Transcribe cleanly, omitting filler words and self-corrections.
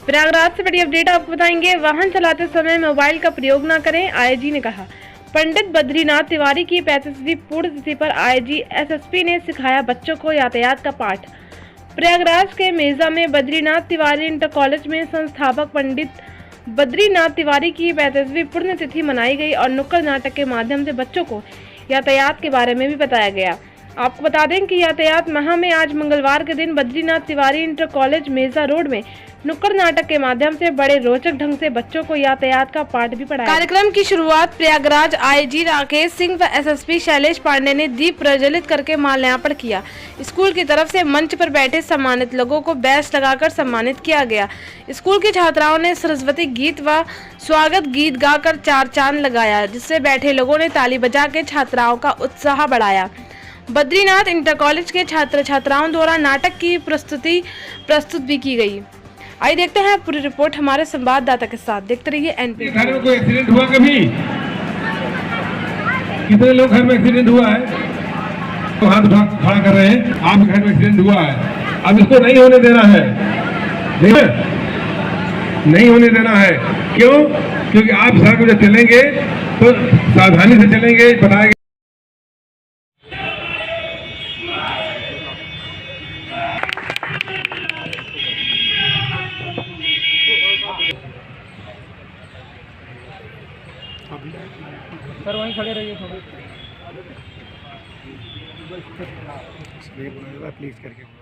प्रयागराज से बड़ी अपडेट आपको बताएंगे। वाहन चलाते समय मोबाइल का प्रयोग न करें, आईजी ने कहा। पंडित बद्रीनाथ तिवारी की 35वीं पुण्यतिथि पर आईजी एसएसपी ने सिखाया बच्चों को यातायात का पाठ। प्रयागराज के मेजा में बद्रीनाथ तिवारी इंटर कॉलेज में संस्थापक पंडित बद्रीनाथ तिवारी की 35वीं पुण्यतिथि मनाई गई और नुक्कड़ नाटक के माध्यम से बच्चों को यातायात के बारे में भी बताया गया। आपको बता दें कि यातायात माह में आज मंगलवार के दिन बद्रीनाथ तिवारी इंटर कॉलेज मेजा रोड में नुक्कड़ नाटक के माध्यम से बड़े रोचक ढंग से बच्चों को यातायात का पाठ भी पढ़ाया। कार्यक्रम की शुरुआत प्रयागराज आईजी राकेश सिंह व एसएसपी शैलेश पांडे ने दीप प्रज्वलित करके माल्यार्पण किया। स्कूल की तरफ से मंच पर बैठे सम्मानित लोगों को बैच लगाकर सम्मानित किया गया। स्कूल की छात्राओं ने सरस्वती गीत व स्वागत गीत गाकर चार चांद लगाया, जिससे बैठे लोगों ने ताली बजा के छात्राओं का उत्साह बढ़ाया। बद्रीनाथ इंटर कॉलेज के छात्र छात्राओं द्वारा नाटक की प्रस्तुत भी की गई। आइए देखते हैं पूरी रिपोर्ट हमारे संवाददाता के साथ। देखते रहिए एनपी। घर में कोई एक्सीडेंट हुआ कभी? कितने लोग घर में एक्सीडेंट हुआ है? तो हाथ खड़ा कर रहे हैं। आप घर में एक्सीडेंट हुआ है, अब इसको नहीं होने देना है, नहीं होने देना है। क्यों? क्योंकि आप सड़क पर जब चलेंगे तो सावधानी से चलेंगे, बताएंगे। सर वहीं खड़े रहिए थोड़ी प्लीज करके